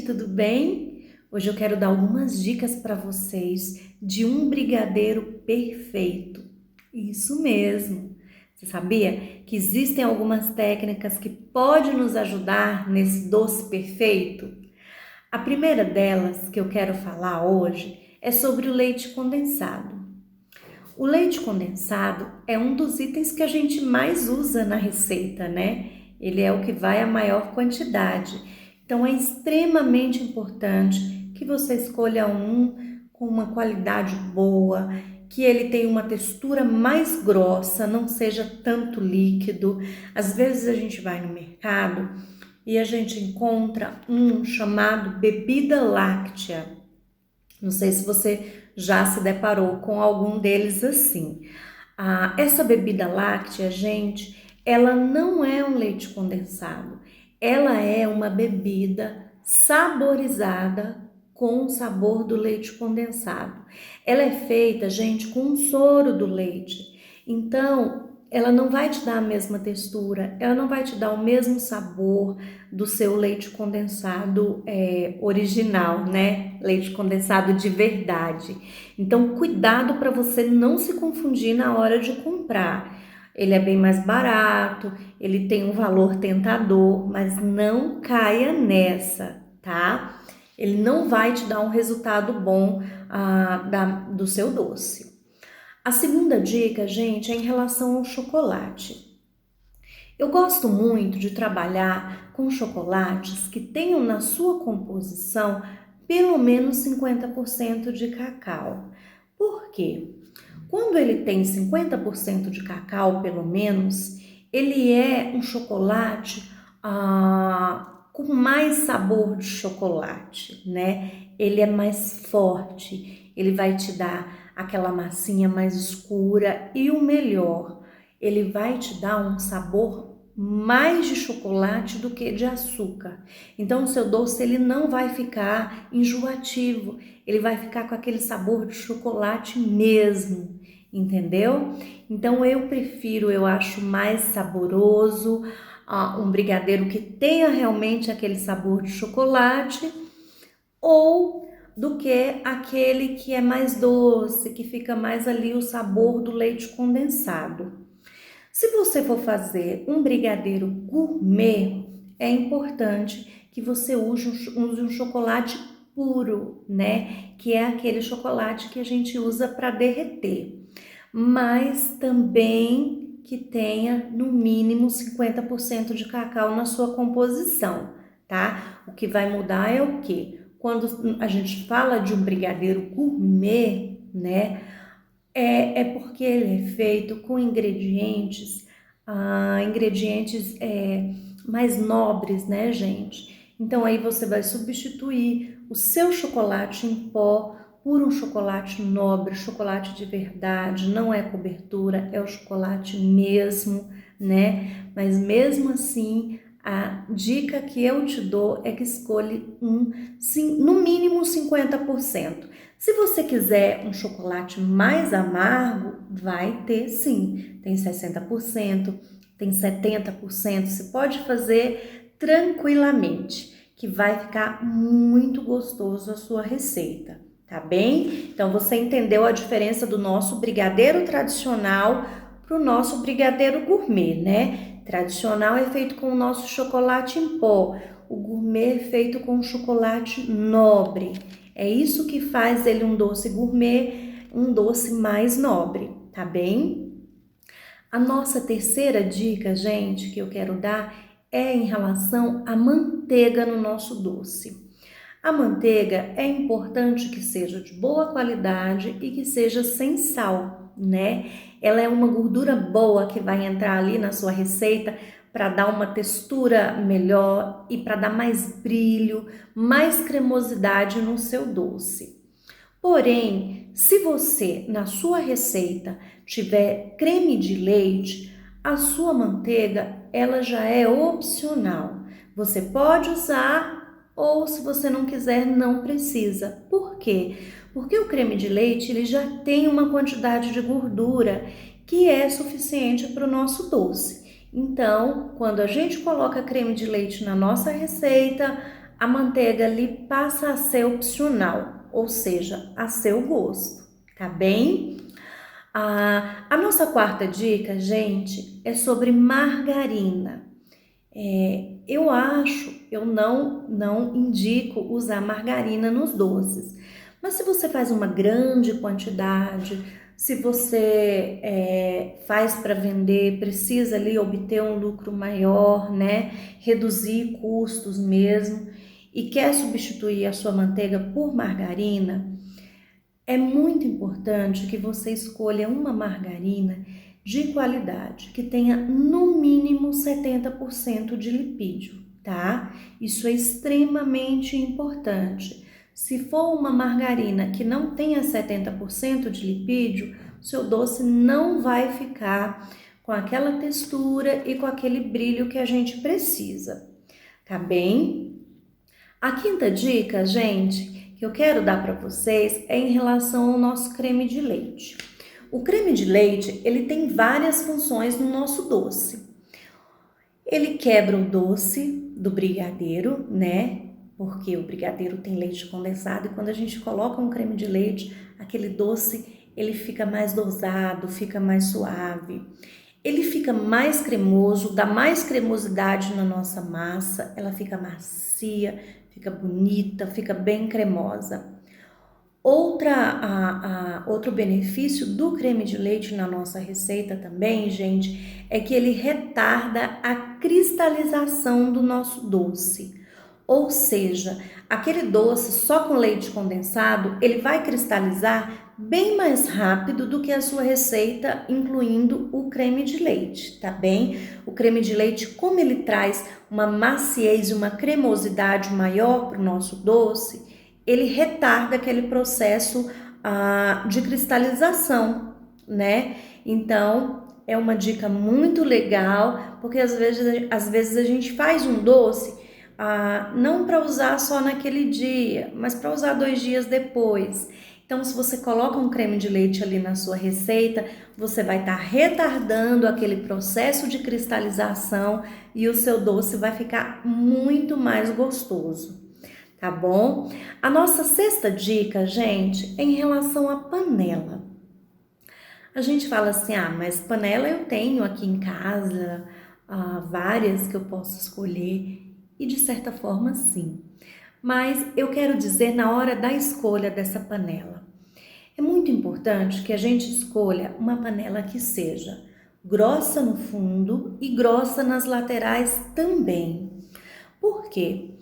tudo bem? Hoje eu quero dar algumas dicas para vocês de um brigadeiro perfeito. Isso mesmo! Você sabia que existem algumas técnicas que podem nos ajudar nesse doce perfeito? A primeira delas que eu quero falar hoje é sobre o leite condensado. O leite condensado é um dos itens que a gente mais usa na receita, né? Ele é o que vai a maior quantidade. Então é extremamente importante que você escolha um com uma qualidade boa, que ele tenha uma textura mais grossa, não seja tanto líquido. Às vezes a gente vai no mercado e a gente encontra um chamado bebida láctea. Não sei se você já se deparou com algum deles assim. Essa bebida láctea, gente, ela não é um leite condensado. Ela é uma bebida saborizada com o sabor do leite condensado. Ela é feita, gente, com o soro do leite. Então, ela não vai te dar a mesma textura, ela não vai te dar o mesmo sabor do seu leite condensado original, né? Leite condensado de verdade. Então, cuidado para você não se confundir na hora de comprar. Ele é bem mais barato, ele tem um valor tentador, mas não caia nessa, tá? Ele não vai te dar um resultado bom do seu doce. A segunda dica, gente, é em relação ao chocolate. Eu gosto muito de trabalhar com chocolates que tenham na sua composição pelo menos 50% de cacau. Por quê? Quando ele tem 50% de cacau, pelo menos, ele é um chocolate com mais sabor de chocolate, né? Ele é mais forte, ele vai te dar aquela massinha mais escura e o melhor, ele vai te dar um sabor mais de chocolate do que de açúcar. Então o seu doce ele não vai ficar enjoativo, ele vai ficar com aquele sabor de chocolate mesmo, entendeu? Então eu acho mais saboroso um brigadeiro que tenha realmente aquele sabor de chocolate ou do que aquele que é mais doce, que fica mais ali o sabor do leite condensado. Se você for fazer um brigadeiro gourmet, é importante que você use um chocolate puro, né? Que é aquele chocolate que a gente usa para derreter, mas também que tenha no mínimo 50% de cacau na sua composição, tá? O que vai mudar é o quê? Quando a gente fala de um brigadeiro gourmet, né? É porque ele é feito com ingredientes mais nobres, né, gente? Então aí você vai substituir o seu chocolate em pó por um chocolate nobre, chocolate de verdade, não é cobertura, é o chocolate mesmo, né? Mas mesmo assim, a dica que eu te dou é que escolhe no mínimo 50%. Se você quiser um chocolate mais amargo, vai ter sim, tem 60%, tem 70%, você pode fazer tranquilamente, que vai ficar muito gostoso a sua receita, tá bem? Então você entendeu a diferença do nosso brigadeiro tradicional para o nosso brigadeiro gourmet, né? Tradicional é feito com o nosso chocolate em pó, o gourmet é feito com chocolate nobre. É isso que faz ele um doce gourmet, um doce mais nobre, tá bem? A nossa terceira dica, gente, que eu quero dar é em relação à manteiga no nosso doce. A manteiga é importante que seja de boa qualidade e que seja sem sal, né? Ela é uma gordura boa que vai entrar ali na sua receita para dar uma textura melhor e para dar mais brilho, mais cremosidade no seu doce. Porém, se você na sua receita tiver creme de leite, a sua manteiga ela já é opcional. Você pode usar ou se você não quiser, não precisa. Por quê? Porque o creme de leite ele já tem uma quantidade de gordura que é suficiente para o nosso doce. Então, quando a gente coloca creme de leite na nossa receita, a manteiga ali passa a ser opcional, ou seja, a seu gosto, tá bem? A nossa quarta dica, gente, é sobre margarina. Eu não indico usar margarina nos doces. Mas se você faz uma grande quantidade, se você faz para vender, precisa ali obter um lucro maior, né? Reduzir custos mesmo e quer substituir a sua manteiga por margarina, é muito importante que você escolha uma margarina de qualidade, que tenha no mínimo 70% de lipídio, tá? Isso é extremamente importante. Se for uma margarina que não tenha 70% de lipídio, seu doce não vai ficar com aquela textura e com aquele brilho que a gente precisa, tá bem? A quinta dica, gente, que eu quero dar para vocês é em relação ao nosso creme de leite. O creme de leite, ele tem várias funções no nosso doce. Ele quebra o doce do brigadeiro, né? Porque o brigadeiro tem leite condensado e quando a gente coloca um creme de leite, aquele doce, ele fica mais dosado, fica mais suave. Ele fica mais cremoso, dá mais cremosidade na nossa massa, ela fica macia, fica bonita, fica bem cremosa. Outro benefício do creme de leite na nossa receita também, gente, é que ele retarda a cristalização do nosso doce. Ou seja, aquele doce só com leite condensado, ele vai cristalizar bem mais rápido do que a sua receita, incluindo o creme de leite, tá bem? O creme de leite, como ele traz uma maciez e uma cremosidade maior para o nosso doce, ele retarda aquele processo de cristalização, né? Então, é uma dica muito legal, porque às vezes a gente faz um doce não para usar só naquele dia, mas para usar 2 dias depois. Então, se você coloca um creme de leite ali na sua receita, você vai estar retardando aquele processo de cristalização e o seu doce vai ficar muito mais gostoso, tá bom? A nossa sexta dica, gente, é em relação à panela. A gente fala assim, mas panela eu tenho aqui em casa, várias que eu posso escolher, e de certa forma sim. Mas eu quero dizer na hora da escolha dessa panela. É muito importante que a gente escolha uma panela que seja grossa no fundo e grossa nas laterais também. Por quê?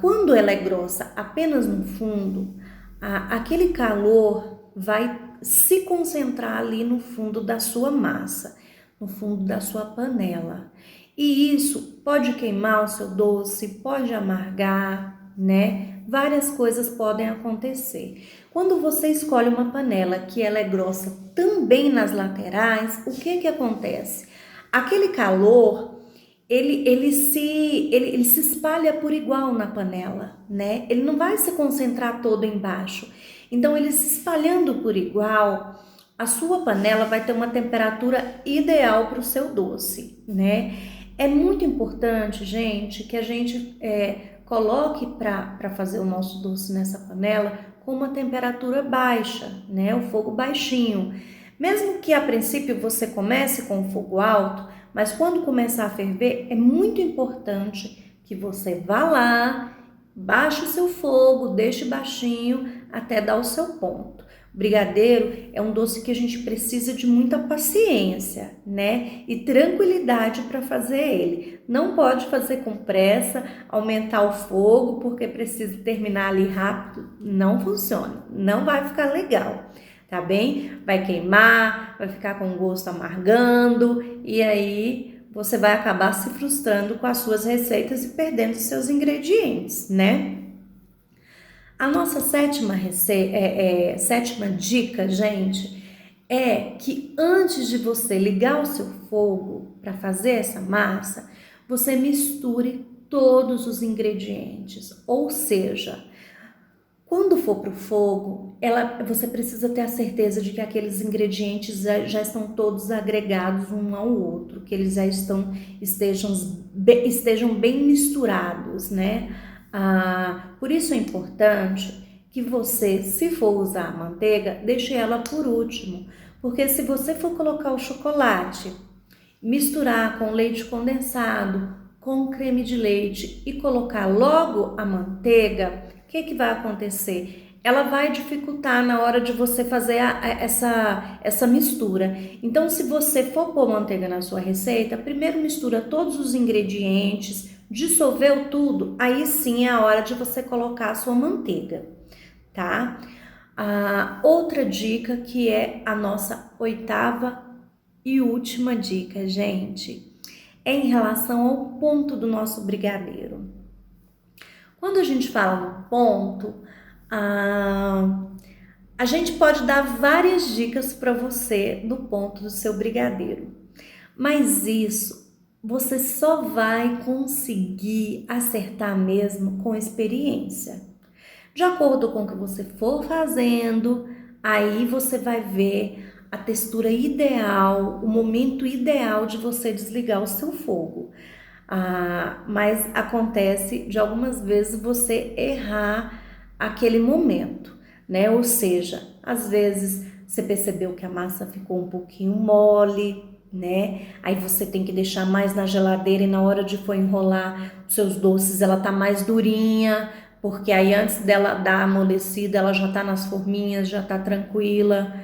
Quando ela é grossa apenas no fundo, aquele calor vai se concentrar ali no fundo da sua massa, no fundo da sua panela. E isso pode queimar o seu doce, pode amargar, né? Várias coisas podem acontecer. Quando você escolhe uma panela que ela é grossa também nas laterais, o que acontece? Aquele calor ele se espalha por igual na panela, né? Ele não vai se concentrar todo embaixo. Então, ele se espalhando por igual, a sua panela vai ter uma temperatura ideal para o seu doce, né? É muito importante, gente, que a gente coloque para fazer o nosso doce nessa panela com uma temperatura baixa, né? O fogo baixinho. Mesmo que a princípio você comece com o fogo alto, mas quando começar a ferver, é muito importante que você vá lá, baixe o seu fogo, deixe baixinho até dar o seu ponto. O brigadeiro é um doce que a gente precisa de muita paciência, né? E tranquilidade para fazer ele. Não pode fazer com pressa, aumentar o fogo porque precisa terminar ali rápido. Não funciona, não vai ficar legal. Tá bem? Vai queimar, vai ficar com gosto amargando e aí você vai acabar se frustrando com as suas receitas e perdendo seus ingredientes, né? A nossa sétima dica, gente, é que antes de você ligar o seu fogo para fazer essa massa, você misture todos os ingredientes, ou seja, Quando for para o fogo, você precisa ter a certeza de que aqueles ingredientes já estão todos agregados um ao outro, que eles já estejam bem misturados, né? Por isso é importante que você, se for usar a manteiga, deixe ela por último, porque se você for colocar o chocolate, misturar com leite condensado, com creme de leite e colocar logo a manteiga, o que vai acontecer? Ela vai dificultar na hora de você fazer essa mistura. Então, se você for pôr manteiga na sua receita, primeiro mistura todos os ingredientes, dissolveu tudo, aí sim é a hora de você colocar a sua manteiga, tá? Outra dica, que é a nossa 8ª e última dica, gente, é em relação ao ponto do nosso brigadeiro. Quando a gente fala no ponto, a gente pode dar várias dicas para você do ponto do seu brigadeiro, mas isso você só vai conseguir acertar mesmo com experiência. De acordo com o que você for fazendo, aí você vai ver a textura ideal, o momento ideal de você desligar o seu fogo. Mas acontece de algumas vezes você errar aquele momento, né? Ou seja, às vezes você percebeu que a massa ficou um pouquinho mole, né? Aí você tem que deixar mais na geladeira e na hora de for enrolar os seus doces ela tá mais durinha, porque aí antes dela dar amolecida ela já tá nas forminhas, já tá tranquila.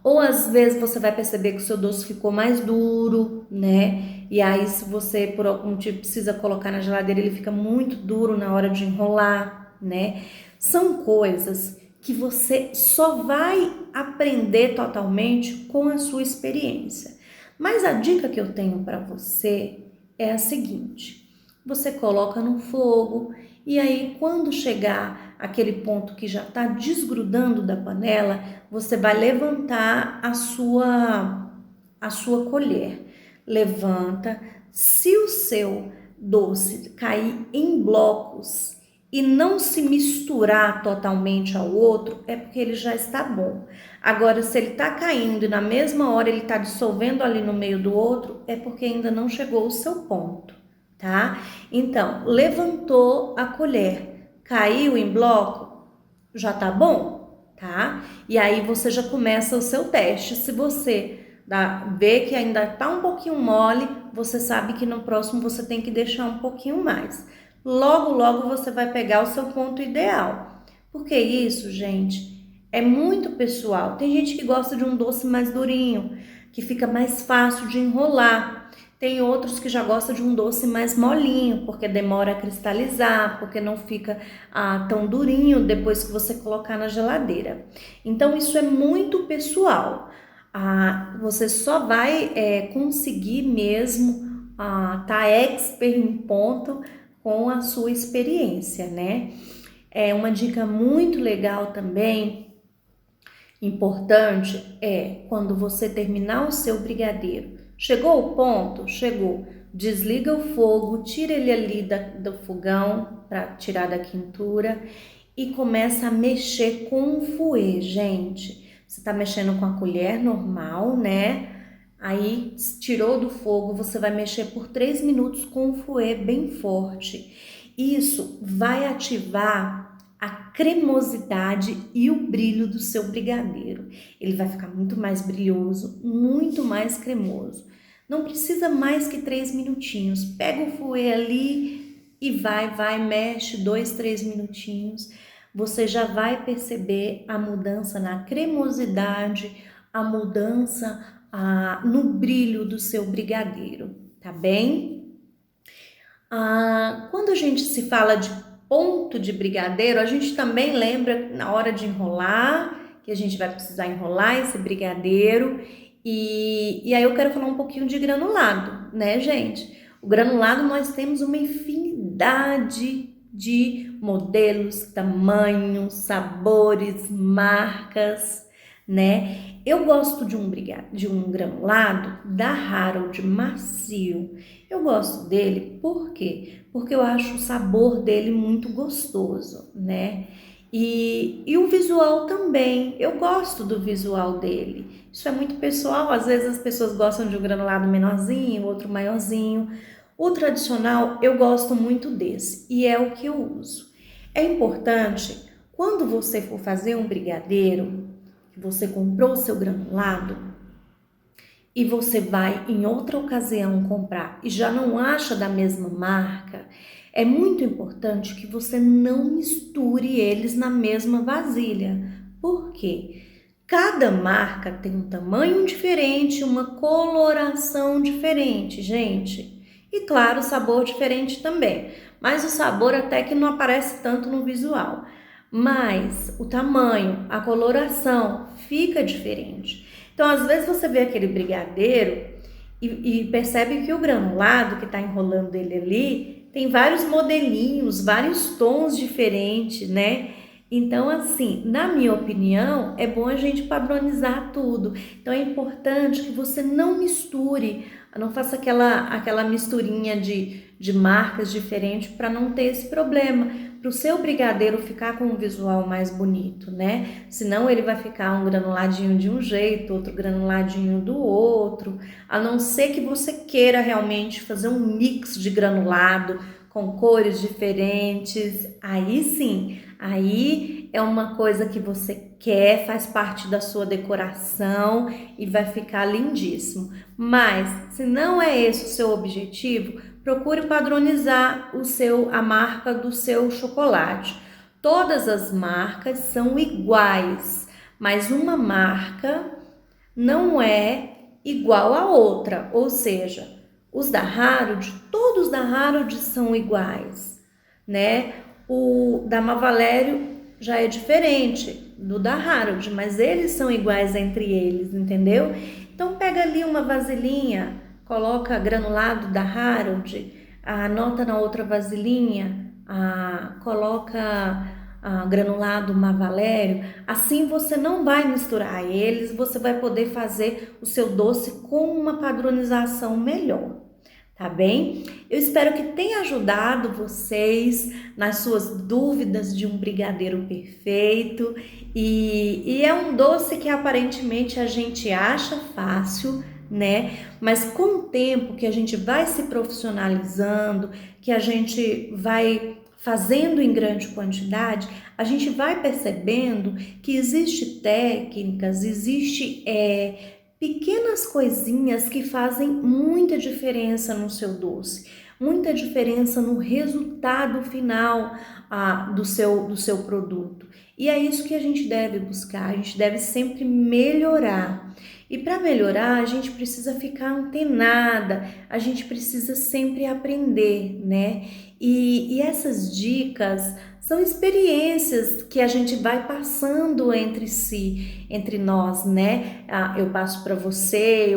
Ou às vezes você vai perceber que o seu doce ficou mais duro, né? E aí se você por algum motivo precisa colocar na geladeira, ele fica muito duro na hora de enrolar, né? São coisas que você só vai aprender totalmente com a sua experiência. Mas a dica que eu tenho para você é a seguinte: você coloca no fogo e aí quando chegar aquele ponto que já está desgrudando da panela, você vai levantar a sua colher. Levanta. Se o seu doce cair em blocos e não se misturar totalmente ao outro, é porque ele já está bom. Agora, se ele está caindo e na mesma hora ele está dissolvendo ali no meio do outro, é porque ainda não chegou o seu ponto, tá? Então, levantou a colher, caiu em bloco, já tá bom, tá? E aí você já começa o seu teste. Se você vê que ainda tá um pouquinho mole, você sabe que no próximo você tem que deixar um pouquinho mais. Logo você vai pegar o seu ponto ideal. Porque isso, gente, é muito pessoal. Tem gente que gosta de um doce mais durinho, que fica mais fácil de enrolar. Tem outros que já gostam de um doce mais molinho, porque demora a cristalizar, porque não fica tão durinho depois que você colocar na geladeira. Então, isso é muito pessoal. Você só vai conseguir mesmo tá expert em ponto com a sua experiência, né? É uma dica muito legal também, importante, quando você terminar o seu brigadeiro. Chegou o ponto? Chegou. Desliga o fogo, tira ele ali do fogão para tirar da quentura e começa a mexer com o fouet, gente. Você tá mexendo com a colher normal, né? Aí tirou do fogo, você vai mexer por 3 minutos com o fouet bem forte. Isso vai ativar a cremosidade e o brilho do seu brigadeiro. Ele vai ficar muito mais brilhoso, muito mais cremoso. Não precisa mais que 3 minutinhos. Pega o fouet ali e mexe 2, 3 minutinhos. Você já vai perceber a mudança na cremosidade, a mudança no brilho do seu brigadeiro, tá bem? Quando a gente se fala de ponto de brigadeiro, a gente também lembra na hora de enrolar, que a gente vai precisar enrolar esse brigadeiro. E aí eu quero falar um pouquinho de granulado, né, gente? O granulado nós temos uma infinidade de modelos, tamanhos, sabores, marcas, né? Eu gosto de um granulado da Harold macio. Eu gosto dele por quê? Porque eu acho o sabor dele muito gostoso, né? E o visual também, eu gosto do visual dele. Isso é muito pessoal, às vezes as pessoas gostam de um granulado menorzinho, outro maiorzinho. O tradicional, eu gosto muito desse e é o que eu uso. É importante, quando você for fazer um brigadeiro, que você comprou o seu granulado e você vai em outra ocasião comprar e já não acha da mesma marca, é muito importante que você não misture eles na mesma vasilha. Por quê? Cada marca tem um tamanho diferente, uma coloração diferente, gente. E claro, sabor diferente também. Mas o sabor até que não aparece tanto no visual. Mas o tamanho, a coloração fica diferente. Então, às vezes você vê aquele brigadeiro e percebe que o granulado que está enrolando ele ali tem vários modelinhos, vários tons diferentes, né? Então, assim, na minha opinião, é bom a gente padronizar tudo. Então, é importante que você não misture, não faça aquela misturinha de marcas diferentes para não ter esse problema. Para o seu brigadeiro ficar com um visual mais bonito, né? Senão ele vai ficar um granuladinho de um jeito, outro granuladinho do outro. A não ser que você queira realmente fazer um mix de granulado com cores diferentes, aí sim, aí é uma coisa que você quer, faz parte da sua decoração e vai ficar lindíssimo. Mas se não é esse o seu objetivo, procure padronizar a marca do seu chocolate. Todas as marcas são iguais, mas uma marca não é igual à outra, ou seja, os da Harrods, todos da Harrods são iguais, né? O da Mavalério já é diferente do da Harrods, mas eles são iguais entre eles, entendeu? Então pega ali uma vasilhinha, coloca granulado da Harrods, anota na outra vasilhinha, coloca granulado Mavalério, assim você não vai misturar eles, você vai poder fazer o seu doce com uma padronização melhor, tá bem? Eu espero que tenha ajudado vocês nas suas dúvidas de um brigadeiro perfeito e é um doce que aparentemente a gente acha fácil, né? Mas com o tempo que a gente vai se profissionalizando, que a gente vai fazendo em grande quantidade, a gente vai percebendo que existe técnicas, existe pequenas coisinhas que fazem muita diferença no seu doce, muita diferença no resultado final do seu produto. E é isso que a gente deve buscar, a gente deve sempre melhorar. E para melhorar, a gente precisa ficar antenada, a gente precisa sempre aprender, né? E essas dicas são experiências que a gente vai passando entre si, entre nós, né? Eu passo para você,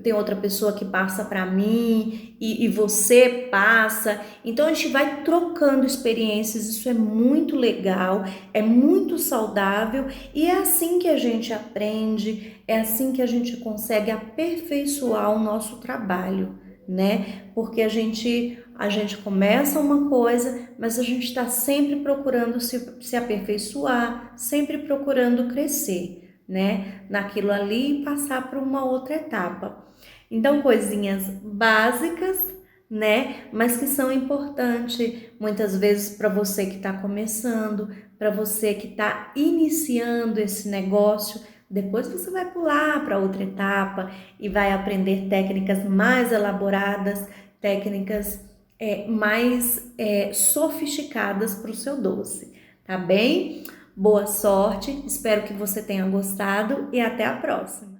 tem outra pessoa que passa para mim e você passa. Então a gente vai trocando experiências, isso é muito legal, é muito saudável e é assim que a gente aprende, é assim que a gente consegue aperfeiçoar o nosso trabalho, né? Porque a gente começa uma coisa, mas a gente está sempre procurando se aperfeiçoar, sempre procurando crescer, né? Naquilo ali e passar para uma outra etapa. Então, coisinhas básicas, né? Mas que são importantes muitas vezes para você que está começando, para você que está iniciando esse negócio. Depois você vai pular para outra etapa e vai aprender técnicas mais elaboradas, técnicas mais sofisticadas para o seu doce, tá bem? Boa sorte, espero que você tenha gostado e até a próxima!